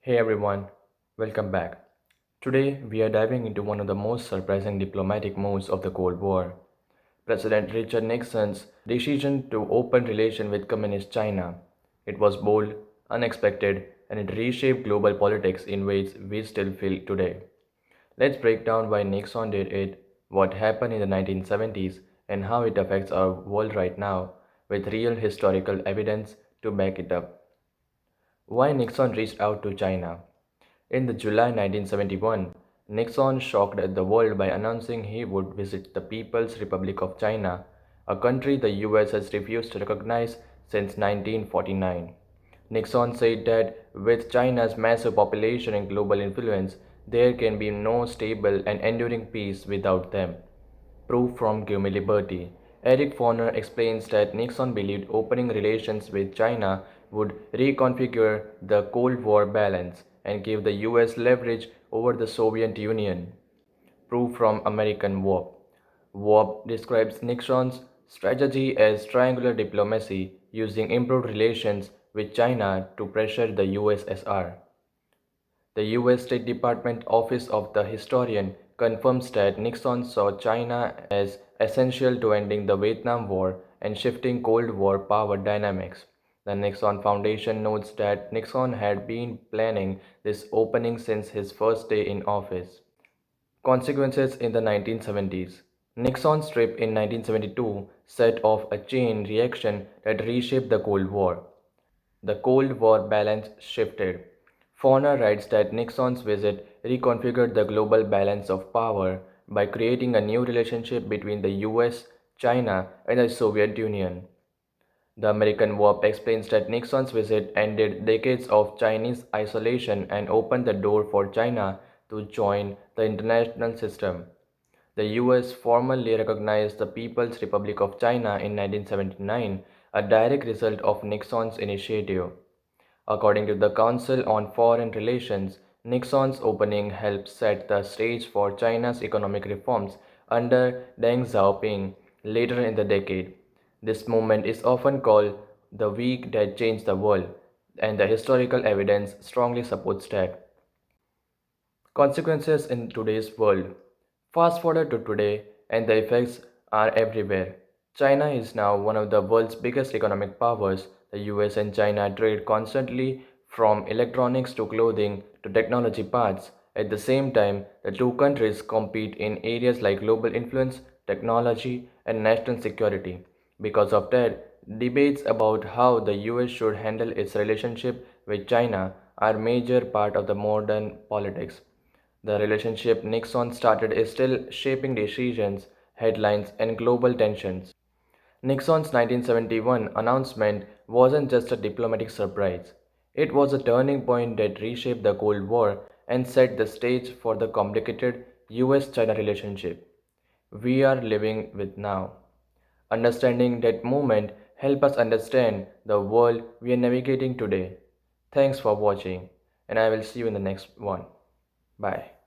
Hey everyone, welcome back. Today we are diving into one of the most surprising diplomatic moves of the Cold War. President Richard Nixon's decision to open relations with Communist China. It was bold, unexpected, and it reshaped global politics in ways we still feel today. Let's break down why Nixon did it, what happened in the 1970s, and how it affects our world right now, with real historical evidence to back it up. Why Nixon reached out to China? In the July 1971, Nixon shocked the world by announcing he would visit the People's Republic of China, a country the US has refused to recognize since 1949. Nixon said that with China's massive population and global influence, there can be no stable and enduring peace without them. Proof from Give Me Liberty. Eric Foner explains that Nixon believed opening relations with China would reconfigure the Cold War balance and give the US leverage over the Soviet Union. Proof from American Warp. Warp describes Nixon's strategy as triangular diplomacy using improved relations with China to pressure the USSR. The US State Department Office of the Historian confirms that Nixon saw China as essential to ending the Vietnam War and shifting Cold War power dynamics. The Nixon Foundation notes that Nixon had been planning this opening since his first day in office. Consequences in the 1970s. Nixon's trip in 1972 set off a chain reaction that reshaped the Cold War. The Cold War balance shifted. Fauna writes that Nixon's visit reconfigured the global balance of power by creating a new relationship between the US, China, and the Soviet Union. The American Warp explains that Nixon's visit ended decades of Chinese isolation and opened the door for China to join the international system. The US formally recognized the People's Republic of China in 1979, a direct result of Nixon's initiative. According to the Council on Foreign Relations, Nixon's opening helped set the stage for China's economic reforms under Deng Xiaoping later in the decade. This movement is often called the week that changed the world, and the historical evidence strongly supports that. Consequences in today's world. Fast forward to today, and the effects are everywhere. China is now one of the world's biggest economic powers. The US and China trade constantly from electronics to clothing to technology parts. At the same time, the two countries compete in areas like global influence, technology, and national security. Because of that, debates about how the US should handle its relationship with China are major part of the modern politics. The relationship Nixon started is still shaping decisions, headlines, and global tensions. Nixon's 1971 announcement wasn't just a diplomatic surprise. It was a turning point that reshaped the Cold War and set the stage for the complicated US China relationship we are living with now. Understanding that moment help us understand the world we are navigating today. Thanks for watching, and I will see you in the next one. Bye.